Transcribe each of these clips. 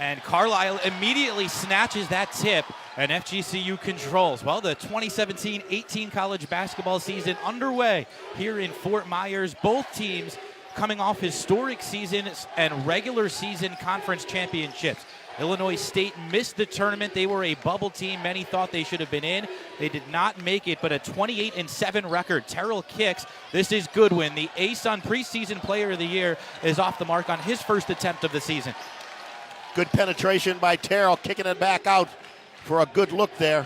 And Carlisle immediately snatches that tip, and FGCU controls. Well, the 2017-18 college basketball season underway here in Fort Myers. Both teams coming off historic seasons and regular season conference championships. Illinois State missed the tournament. They were a bubble team. Many thought they should have been in. They did not make it, but a 28-7 record. Terrell kicks. This is Goodwin. The ace on preseason player of the year is off the mark on his first attempt of the season. Good penetration by Terrell, kicking it back out for a good look there.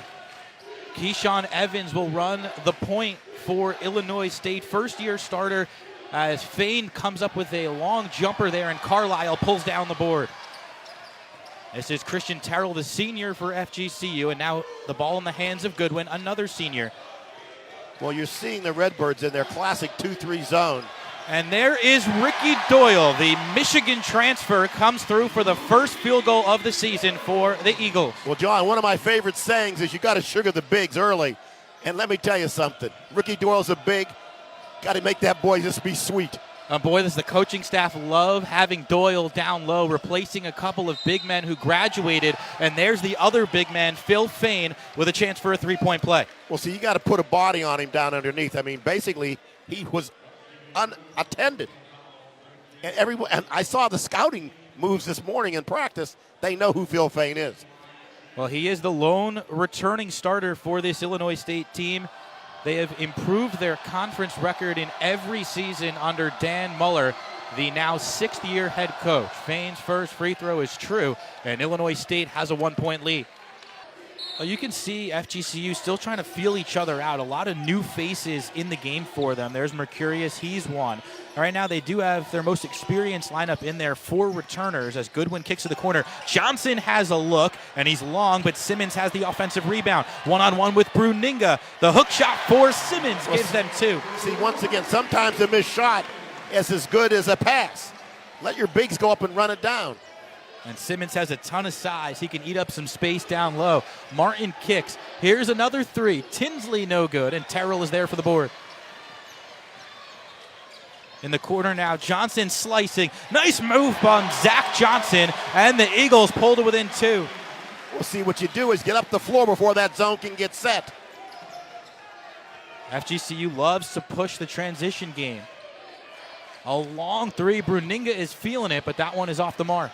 Keyshawn Evans will run the point for Illinois State. First-year starter as Fain comes up with a long jumper there, and Carlisle pulls down the board. This is Christian Terrell, the senior for FGCU, and now the ball in the hands of Goodwin, another senior. Well, you're seeing the Redbirds in their classic 2-3 zone. And there is Ricky Doyle, the Michigan transfer, comes through for the first field goal of the season for the Eagles. Well, John, one of my favorite sayings is you got to sugar the bigs early. And let me tell you something. Ricky Doyle's a big. Got to make that boy just be sweet. Boy, the coaching staff love having Doyle down low, replacing a couple of big men who graduated. And there's the other big man, Phil Fain, with a chance for a three-point play. Well, see, you got to put a body on him down underneath. I mean, basically, he was unattended. And I saw the scouting moves this morning in practice. They know who Phil Fain is. Well, he is the lone returning starter for this Illinois State team. They have improved their conference record in every season under Dan Muller, the now sixth-year head coach. Fain's first free throw is true, and Illinois State has a one-point lead. Well, you can see FGCU still trying to feel each other out. A lot of new faces in the game for them. There's Mercurius, he's one. Right now they do have their most experienced lineup in there, 4 returners as Goodwin kicks to the corner. Johnson has a look, and he's long, but Simmons has the offensive rebound. One-on-one with Bruninga. The hook shot for Simmons gives them 2. See, once again, sometimes a missed shot is as good as a pass. Let your bigs go up and run it down. And Simmons has a ton of size. He can eat up some space down low. Martin kicks. Here's another 3. Tinsley no good, and Terrell is there for the board. In the corner now, Johnson slicing. Nice move on Zach Johnson, and the Eagles pulled it within 2. We'll see, what you do is get up the floor before that zone can get set. FGCU loves to push the transition game. A long 3. Bruninga is feeling it, but that one is off the mark.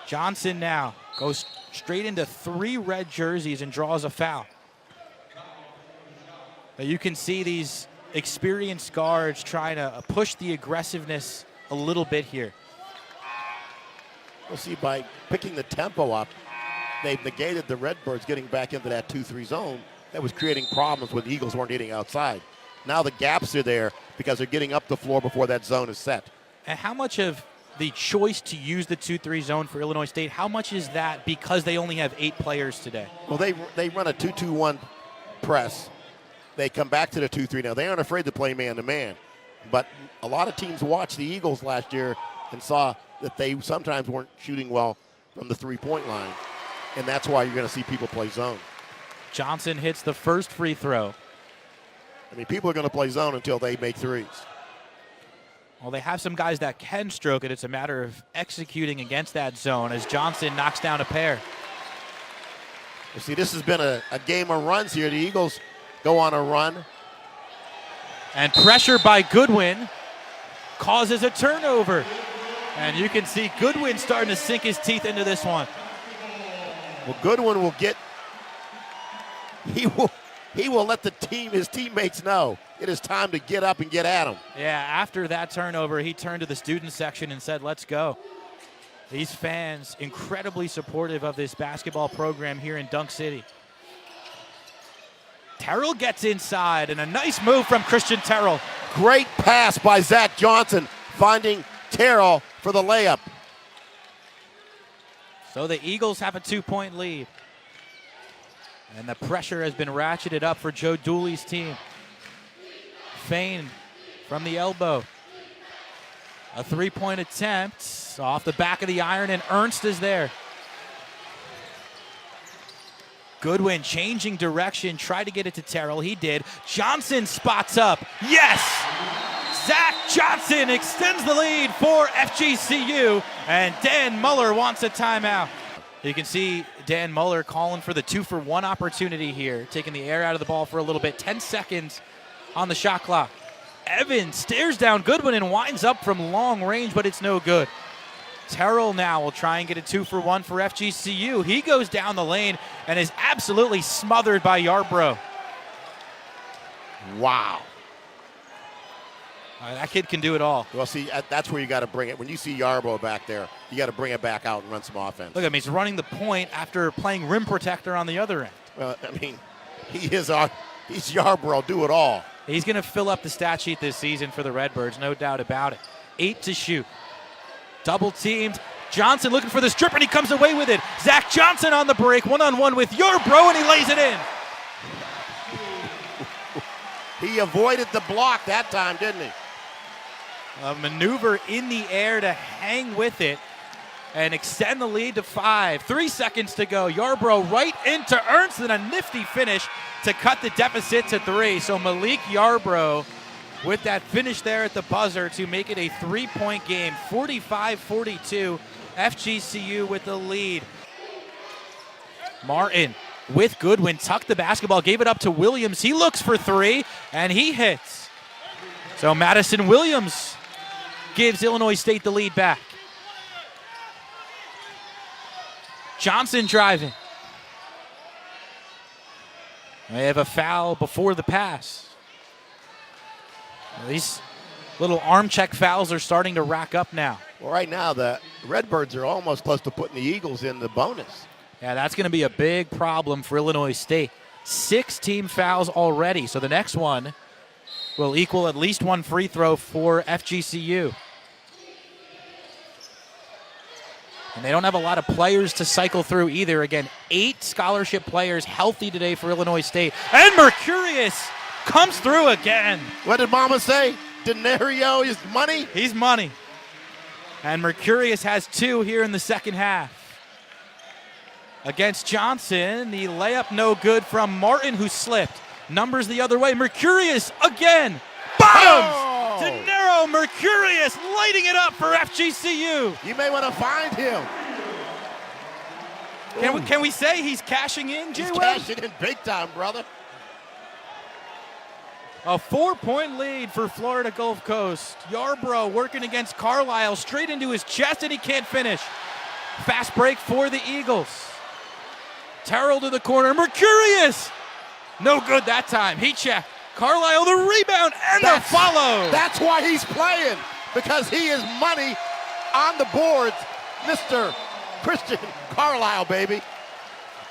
Johnson now goes straight into 3 red jerseys and draws a foul. Now you can see these experienced guards trying to push the aggressiveness a little bit here. We'll see, by picking the tempo up, they've negated the Redbirds getting back into that 2-3 zone. That was creating problems when the Eagles weren't hitting outside. Now the gaps are there because they're getting up the floor before that zone is set. And how much of the choice to use the 2-3 zone for Illinois State, how much is that because they only have 8 players today? Well, they run a 2-2-1 press. They come back to the 2-3 now. They aren't afraid to play man-to-man. But a lot of teams watched the Eagles last year and saw that they sometimes weren't shooting well from the three-point line. And that's why you're going to see people play zone. Johnson hits the first free throw. I mean, people are going to play zone until they make threes. Well, they have some guys that can stroke it. It's a matter of executing against that zone as Johnson knocks down a pair. You see, this has been a game of runs here. The Eagles go on a run. And pressure by Goodwin causes a turnover. And you can see Goodwin starting to sink his teeth into this one. Well, Goodwin will get, he will let his teammates know it is time to get up and get at him. Yeah, after that turnover, he turned to the student section and said, let's go. These fans, incredibly supportive of this basketball program here in Dunk City. Terrell gets inside, and a nice move from Christian Terrell. Great pass by Zach Johnson, finding Terrell for the layup. So the Eagles have a 2-point lead. And the pressure has been ratcheted up for Joe Dooley's team. Fain from the elbow. A 3-point attempt off the back of the iron, and Ernst is there. Goodwin changing direction, tried to get it to Terrell. He did. Johnson spots up. Yes! Zach Johnson extends the lead for FGCU, and Dan Muller wants a timeout. You can see Dan Muller calling for the 2-for-1 opportunity here, taking the air out of the ball for a little bit. 10 seconds on the shot clock. Evans stares down Goodwin and winds up from long range, but it's no good. Terrell now will try and get a 2-for-1 for FGCU. He goes down the lane and is absolutely smothered by Yarbrough. Wow. That kid can do it all. Well, see, that's where you got to bring it. When you see Yarbrough back there, you got to bring it back out and run some offense. Look at him. He's running the point after playing rim protector on the other end. Well, I mean, he's Yarbrough, do it all. He's going to fill up the stat sheet this season for the Redbirds, no doubt about it. 8 to shoot. Double teamed. Johnson looking for the strip, and he comes away with it. Zach Johnson on the break, one-on-one with Yarbrough, and he lays it in. He avoided the block that time, didn't he? A maneuver in the air to hang with it and extend the lead to 5. 3 seconds to go. Yarbrough right into Ernst, and a nifty finish to cut the deficit to 3. So Malik Yarbrough with that finish there at the buzzer to make it a 3-point game. 45-42, FGCU with the lead. Martin with Goodwin, tucked the basketball, gave it up to Williams. He looks for 3, and he hits. So Madison Williams gives Illinois State the lead back. Johnson driving. They have a foul before the pass. These little arm check fouls are starting to rack up now. Well, right now, the Redbirds are almost close to putting the Eagles in the bonus. Yeah, that's going to be a big problem for Illinois State. 6 team fouls already, so the next one will equal at least 1 free throw for FGCU. And they don't have a lot of players to cycle through either. Again, 8 scholarship players healthy today for Illinois State. And Mercurius comes through again. What did Mama say? Denario is money? He's money. And Mercurius has 2 here in the second half. Against Johnson, the layup no good from Martin, who slipped. Numbers the other way. Mercurius again. Bombs! Oh! Denaro Mercurius lighting it up for FGCU. You may want to find him. Can we say he's cashing in, Jay He's Webb? cashing in big time, brother. A 4-point lead for Florida Gulf Coast. Yarbrough working against Carlisle, straight into his chest, and he can't finish. Fast break for the Eagles. Terrell to the corner. Mercurius! No good that time. He checked. Carlisle the rebound and the follow. That's why he's playing, because he is money on the boards. Mr. Christian Carlisle, baby.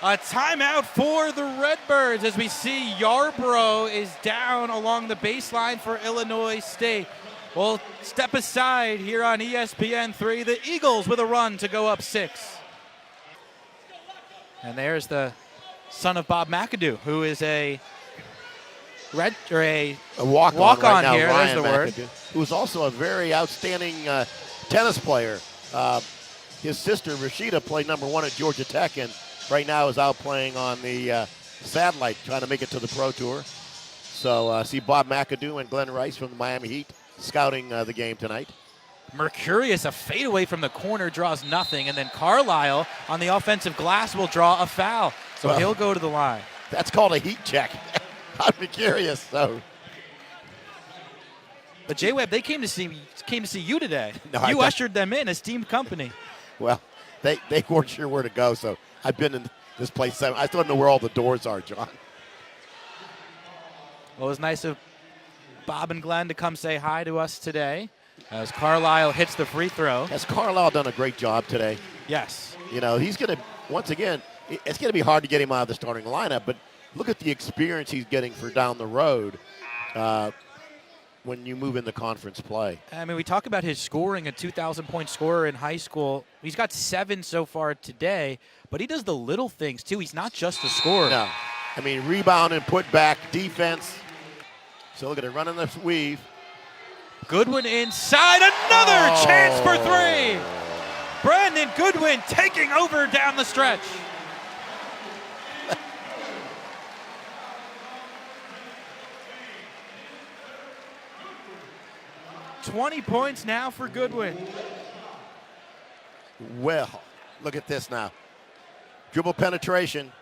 A timeout for the Redbirds as we see Yarbrough is down along the baseline for Illinois State. We'll step aside here on ESPN3. The Eagles with a run to go up 6. And there's the son of Bob McAdoo, who is a walk-on right now, here. Ryan There's the word. McAdoo, who's also a very outstanding tennis player. His sister, Rashida, played #1 at Georgia Tech, and right now is out playing on the satellite, trying to make it to the Pro Tour. So see Bob McAdoo and Glenn Rice from the Miami Heat scouting the game tonight. Mercurius, a fadeaway from the corner, draws nothing, and then Carlisle on the offensive glass will draw a foul. So he'll go to the line. That's called a heat check. I'm curious, so. But Jay Webb, they came to see you today. No, you ushered them in, esteemed company. Well, they weren't sure where to go, so I've been in this place. I don't know where all the doors are, John. Well, it was nice of Bob and Glenn to come say hi to us today as Carlisle hits the free throw. Has Carlisle done a great job today? Yes. You know, he's going to, once again, it's going to be hard to get him out of the starting lineup, but look at the experience he's getting for down the road when you move into conference play. I mean, we talk about his scoring, a 2,000-point scorer in high school. He's got 7 so far today, but he does the little things, too. He's not just a scorer. No. I mean, rebound and put back, defense. So look at it, running the weave. Goodwin inside, another chance for 3. Brandon Goodwin taking over down the stretch. 20 points now for Goodwin. Well, look at this now. Dribble penetration.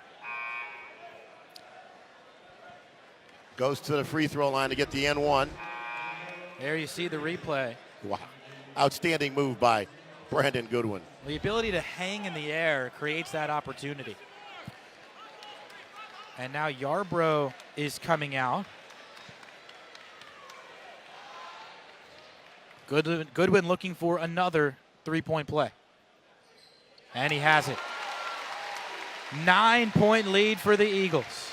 Goes to the free throw line to get the N1. There you see the replay. Wow. Outstanding move by Brandon Goodwin. The ability to hang in the air creates that opportunity. And now Yarbrough is coming out. Goodwin looking for another three-point play. And he has it. 9-point lead for the Eagles.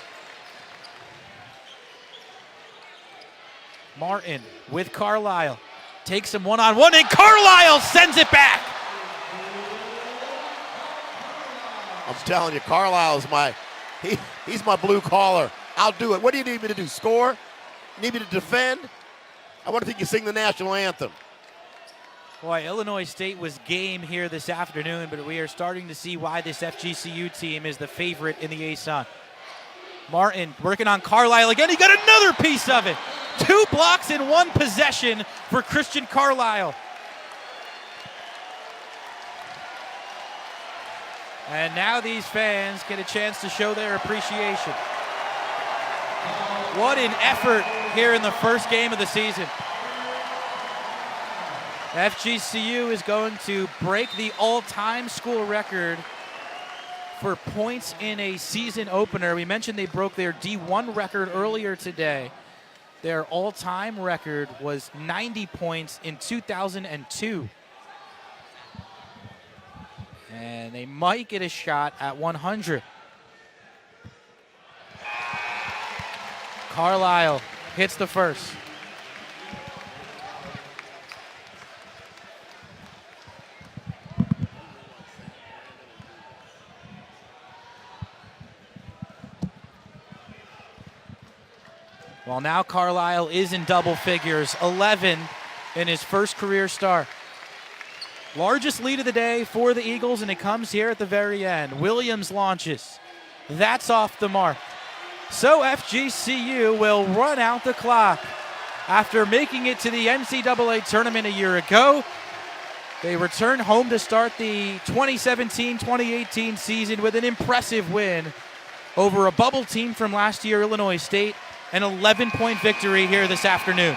Martin with Carlisle. Takes him one-on-one, and Carlisle sends it back. I'm telling you, Carlisle's he's my blue collar. I'll do it. What do you need me to do, score? You need me to defend? I wonder if he can sing the national anthem. Boy, Illinois State was game here this afternoon, but we are starting to see why this FGCU team is the favorite in the ASUN. Martin working on Carlisle again. He got another piece of it. 2 blocks in 1 possession for Christian Carlisle. And now these fans get a chance to show their appreciation. What an effort here in the first game of the season. FGCU is going to break the all-time school record for points in a season opener. We mentioned they broke their D1 record earlier today. Their all-time record was 90 points in 2002. And they might get a shot at 100. Carlisle hits the first. Well, now Carlisle is in double figures, 11 in his first career start. Largest lead of the day for the Eagles, and it comes here at the very end. Williams launches. That's off the mark. So FGCU will run out the clock. After making it to the NCAA tournament a year ago, they return home to start the 2017-2018 season with an impressive win over a bubble team from last year, Illinois State. An 11-point victory here this afternoon.